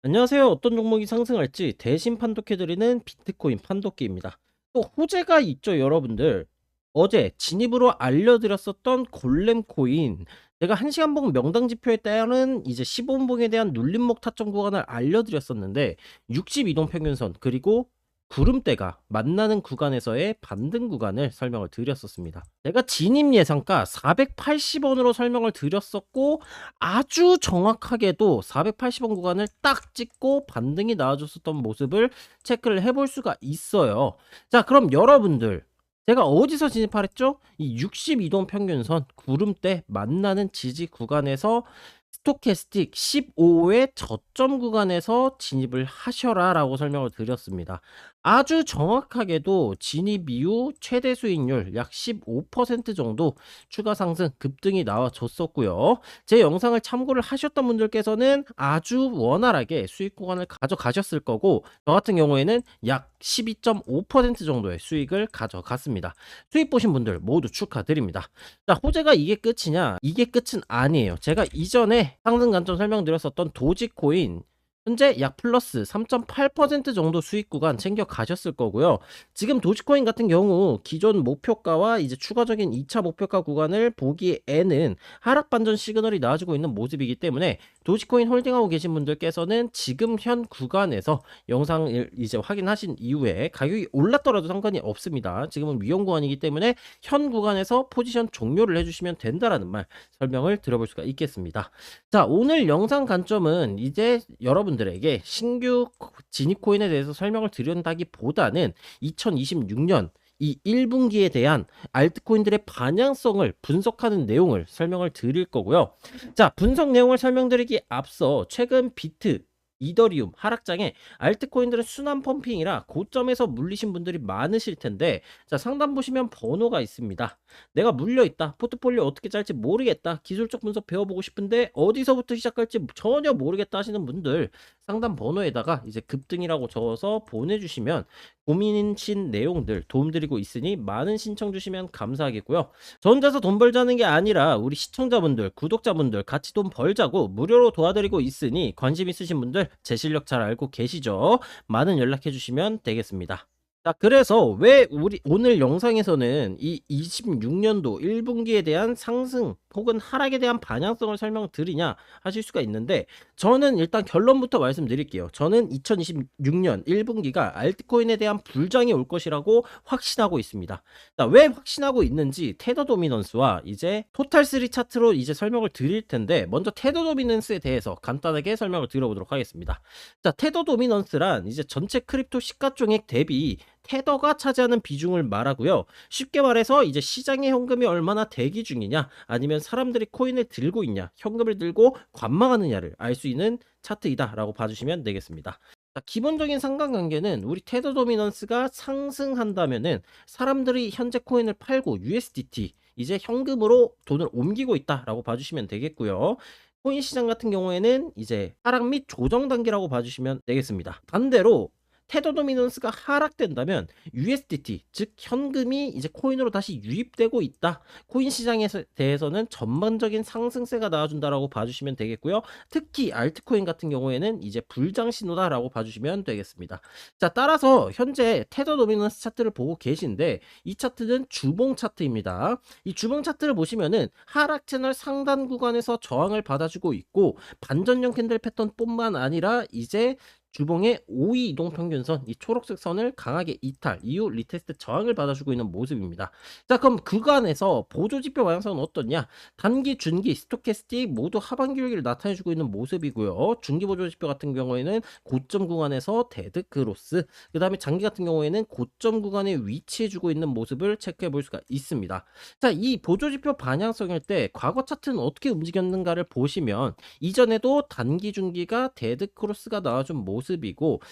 안녕하세요. 어떤 종목이 상승할지 대신 판독해드리는 비트코인 판독기입니다. 또 호재가 있죠, 여러분들. 어제 진입으로 알려드렸었던 골렘코인. 제가 1시간 봉 명당 지표에 따른 이제 15분 봉에 대한 눌림목 타점 구간을 알려드렸었는데 62동 평균선 그리고 구름대가 만나는 구간에서의 반등 구간을 설명을 드렸었습니다. 제가 진입 예상가 480원으로 설명을 드렸었고 아주 정확하게도 480원 구간을 딱 찍고 반등이 나와줬었던 모습을 체크를 해볼 수가 있어요. 자, 그럼 여러분들 제가 어디서 진입하랬죠? 이 62동 평균선 구름대 만나는 지지 구간에서 스토캐스틱 15의 저점 구간에서 진입을 하셔라 라고 설명을 드렸습니다. 아주 정확하게도 진입 이후 최대 수익률 약 15% 정도 추가 상승 급등이 나와줬었고요. 제 영상을 참고를 하셨던 분들께서는 아주 원활하게 수익 구간을 가져가셨을 거고, 저 같은 경우에는 약 12.5% 정도의 수익을 가져갔습니다. 수익 보신 분들 모두 축하드립니다. 자, 호재가 이게 끝이냐? 이게 끝은 아니에요. 제가 이전에 상승 관점 설명드렸었던 도지코인 현재 약 플러스 3.8% 정도 수익 구간 챙겨 가셨을 거고요. 지금 도지코인 같은 경우 기존 목표가와 이제 추가적인 2차 목표가 구간을 보기에는 하락 반전 시그널이 나와주고 있는 모습이기 때문에 도지코인 홀딩하고 계신 분들께서는 지금 현 구간에서 영상을 이제 확인하신 이후에 가격이 올랐더라도 상관이 없습니다. 지금은 위험 구간이기 때문에 현 구간에서 포지션 종료를 해주시면 된다라는 말 설명을 드려볼 수가 있겠습니다. 자, 오늘 영상 관점은 이제 여러분들에게 신규 진입 코인에 대해서 설명을 드린다기보다는 2026년 이 1분기에 대한 알트코인들의 반향성을 분석하는 내용을 설명을 드릴 거고요. 자, 분석 내용을 설명드리기 앞서 최근 비트, 이더리움 하락장에 알트코인들은 순환 펌핑이라 고점에서 물리신 분들이 많으실 텐데, 자, 상단 보시면 번호가 있습니다. 내가 물려있다, 포트폴리오 어떻게 짤지 모르겠다, 기술적 분석 배워보고 싶은데 어디서부터 시작할지 전혀 모르겠다 하시는 분들 상단 번호에다가 이제 급등이라고 적어서 보내주시면 고민이신 내용들 도움드리고 있으니 많은 신청 주시면 감사하겠고요. 저 혼자서 돈 벌자는 게 아니라 우리 시청자분들, 구독자분들 같이 돈 벌자고 무료로 도와드리고 있으니 관심 있으신 분들 제 실력 잘 알고 계시죠? 많은 연락해 주시면 되겠습니다. 자, 그래서 왜 우리 오늘 영상에서는 이 26년도 1분기에 대한 상승 혹은 하락에 대한 반향성을 설명드리냐 하실 수가 있는데, 저는 일단 결론부터 말씀드릴게요. 저는 2026년 1분기가 알트코인에 대한 불장이 올 것이라고 확신하고 있습니다. 자, 왜 확신하고 있는지 테더 도미넌스와 이제 토탈3 차트로 이제 설명을 드릴 텐데, 먼저 테더 도미넌스에 대해서 간단하게 설명을 드려보도록 하겠습니다. 자, 테더 도미넌스란 이제 전체 크립토 시가총액 대비 테더가 차지하는 비중을 말하고요. 쉽게 말해서 이제 시장의 현금이 얼마나 대기 중이냐, 아니면 사람들이 코인을 들고 있냐, 현금을 들고 관망하느냐를 알 수 있는 차트이다라고 봐주시면 되겠습니다. 자, 기본적인 상관관계는 우리 테더 도미넌스가 상승한다면은 사람들이 현재 코인을 팔고 USDT 이제 현금으로 돈을 옮기고 있다라고 봐주시면 되겠고요. 코인 시장 같은 경우에는 이제 하락 및 조정 단계라고 봐주시면 되겠습니다. 반대로 테더 도미넌스가 하락된다면 USDT 즉 현금이 이제 코인으로 다시 유입되고 있다. 코인 시장에 대해서는 전반적인 상승세가 나와준다라고 봐주시면 되겠고요. 특히 알트코인 같은 경우에는 이제 불장 신호다라고 봐주시면 되겠습니다. 자, 따라서 현재 테더 도미넌스 차트를 보고 계신데 이 차트는 주봉 차트입니다. 이 주봉 차트를 보시면은 하락 채널 상단 구간에서 저항을 받아주고 있고, 반전형 캔들 패턴뿐만 아니라 이제 주봉의 5위 이동평균선 이 초록색 선을 강하게 이탈 이후 리테스트 저항을 받아주고 있는 모습입니다. 자, 그럼 그간에서 보조지표 방향성은 어떻냐? 단기, 중기, 스토캐스틱 모두 하반기 열기를 나타내주고 있는 모습이고요. 중기 보조지표 같은 경우에는 고점 구간에서 데드 크로스, 그 다음에 장기 같은 경우에는 고점 구간에 위치해주고 있는 모습을 체크해 볼 수가 있습니다. 자, 이 보조지표 반향성일 때 과거 차트는 어떻게 움직였는가를 보시면 이전에도 단기, 중기가 데드 크로스가 나와준 모습이고,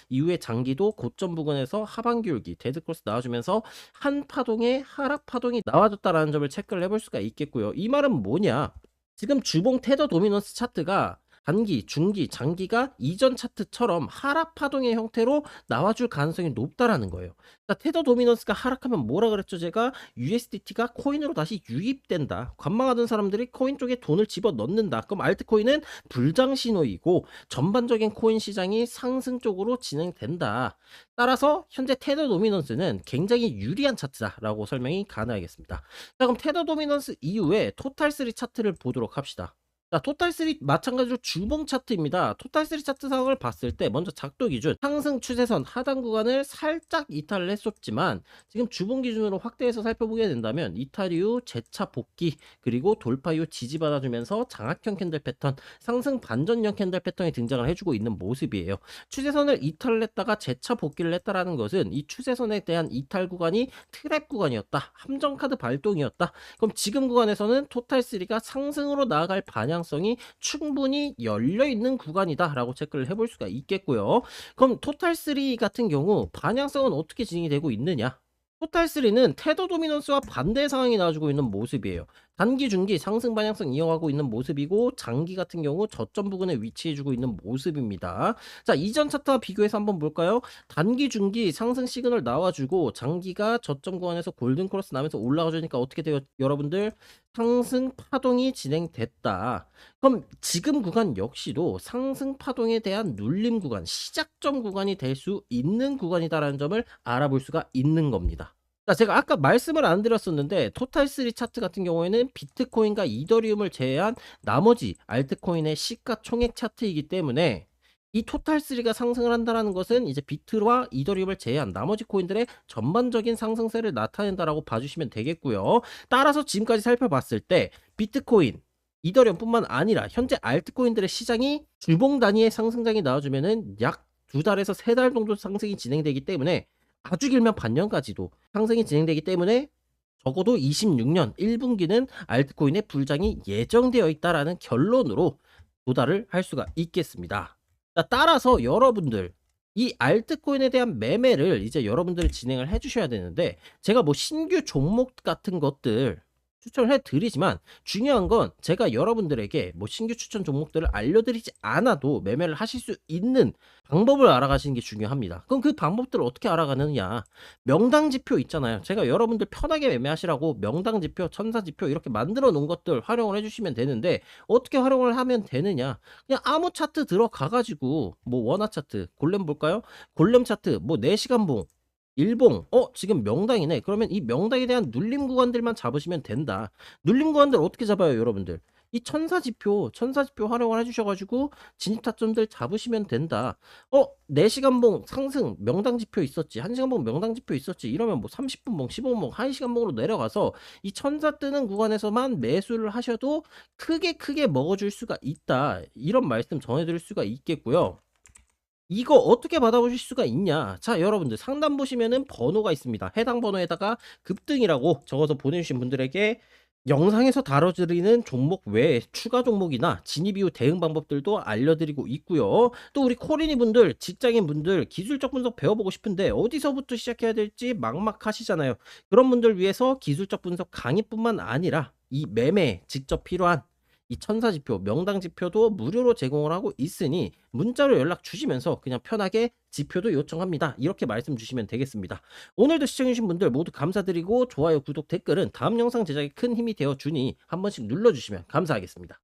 이후에 장기도 고점 부근에서 하반기 열기 데드 크로스 나와주면서 한 파동의 하락 파동이 나와줬다라는 점을 체크를 해볼 수가 있겠고요. 이 말은 뭐냐? 지금 주봉 테더 도미넌스 차트가 단기, 중기, 장기가 이전 차트처럼 하락 파동의 형태로 나와줄 가능성이 높다라는 거예요. 자, 테더 도미넌스가 하락하면 뭐라 그랬죠? 제가 USDT가 코인으로 다시 유입된다. 관망하던 사람들이 코인 쪽에 돈을 집어 넣는다. 그럼 알트코인은 불장 신호이고 전반적인 코인 시장이 상승 쪽으로 진행된다. 따라서 현재 테더 도미넌스는 굉장히 유리한 차트다라고 설명이 가능하겠습니다. 자, 그럼 테더 도미넌스 이후에 토탈3 차트를 보도록 합시다. 자, 토탈3 마찬가지로 주봉 차트입니다. 토탈3 차트 상황을 봤을 때 먼저 작도 기준 상승 추세선 하단 구간을 살짝 이탈을 했었지만 지금 주봉 기준으로 확대해서 살펴보게 된다면 이탈 이후 재차 복귀 그리고 돌파 이후 지지받아주면서 장악형 캔들 패턴 상승 반전형 캔들 패턴이 등장을 해주고 있는 모습이에요. 추세선을 이탈을 했다가 재차 복귀를 했다라는 것은 이 추세선에 대한 이탈 구간이 트랩 구간이었다. 함정 카드 발동이었다. 그럼 지금 구간에서는 토탈3가 상승으로 나아갈 방향성이 충분히 열려있는 구간이다라고 체크를 해볼 수가 있겠고요. 그럼 토탈3 같은 경우 방향성은 어떻게 진행이 되고 있느냐? 토탈3는 테더 도미넌스와 반대 상황이 나와주고 있는 모습이에요. 단기, 중기 상승 방향성 이어가고 있는 모습이고 장기 같은 경우 저점 부근에 위치해주고 있는 모습입니다. 자, 이전 차트와 비교해서 한번 볼까요? 단기, 중기 상승 시그널 나와주고 장기가 저점 구간에서 골든 크로스 나면서 올라가주니까 어떻게 돼요? 여러분들 상승 파동이 진행됐다. 그럼 지금 구간 역시도 상승 파동에 대한 눌림 구간, 시작점 구간이 될 수 있는 구간이다라는 점을 알아볼 수가 있는 겁니다. 자, 제가 아까 말씀을 안 드렸었는데 토탈3 차트 같은 경우에는 비트코인과 이더리움을 제외한 나머지 알트코인의 시가총액 차트이기 때문에 이 토탈3가 상승을 한다는 것은 이제 비트와 이더리움을 제외한 나머지 코인들의 전반적인 상승세를 나타낸다라고 봐주시면 되겠고요. 따라서 지금까지 살펴봤을 때 비트코인, 이더리움뿐만 아니라 현재 알트코인들의 시장이 주봉 단위의 상승장이 나와주면은 약 2달에서 3달 정도 상승이 진행되기 때문에 아주 길면 반년까지도 상승이 진행되기 때문에 적어도 26년 1분기는 알트코인의 불장이 예정되어 있다라는 결론으로 도달을 할 수가 있겠습니다. 자, 따라서 여러분들 이 알트코인에 대한 매매를 이제 여러분들이 진행을 해주셔야 되는데 제가 뭐 신규 종목 같은 것들 추천을 해드리지만 중요한 건 제가 여러분들에게 뭐 신규 추천 종목들을 알려드리지 않아도 매매를 하실 수 있는 방법을 알아가시는 게 중요합니다. 그럼 그 방법들을 어떻게 알아가느냐? 명당 지표 있잖아요. 제가 여러분들 편하게 매매하시라고 명당 지표, 천사 지표 이렇게 만들어 놓은 것들 활용을 해주시면 되는데 어떻게 활용을 하면 되느냐? 그냥 아무 차트 들어가가지고 뭐 원화 차트, 골렘 볼까요? 골렘 차트, 뭐 4시간 봉, 일봉, 지금 명당이네. 그러면 이 명당에 대한 눌림 구간들만 잡으시면 된다. 눌림 구간들 어떻게 잡아요, 여러분들? 이 천사지표 활용을 해주셔가지고 진입타점들 잡으시면 된다. 4시간봉 상승 명당지표 있었지. 1시간봉 명당지표 있었지. 이러면 뭐 30분봉, 15분봉, 1시간봉으로 내려가서 이 천사 뜨는 구간에서만 매수를 하셔도 크게 먹어줄 수가 있다. 이런 말씀 전해드릴 수가 있겠고요. 이거 어떻게 받아보실 수가 있냐? 자, 여러분들 상단 보시면은 번호가 있습니다. 해당 번호에다가 급등이라고 적어서 보내주신 분들에게 영상에서 다뤄드리는 종목 외에 추가 종목이나 진입 이후 대응 방법들도 알려드리고 있고요. 또 우리 코리니 분들, 직장인 분들 기술적 분석 배워보고 싶은데 어디서부터 시작해야 될지 막막하시잖아요. 그런 분들 위해서 기술적 분석 강의뿐만 아니라 이 매매 직접 필요한 이 천사지표, 명당지표도 무료로 제공을 하고 있으니 문자로 연락 주시면서 그냥 편하게 지표도 요청합니다. 이렇게 말씀 주시면 되겠습니다. 오늘도 시청해주신 분들 모두 감사드리고 좋아요, 구독, 댓글은 다음 영상 제작에 큰 힘이 되어주니 한 번씩 눌러주시면 감사하겠습니다.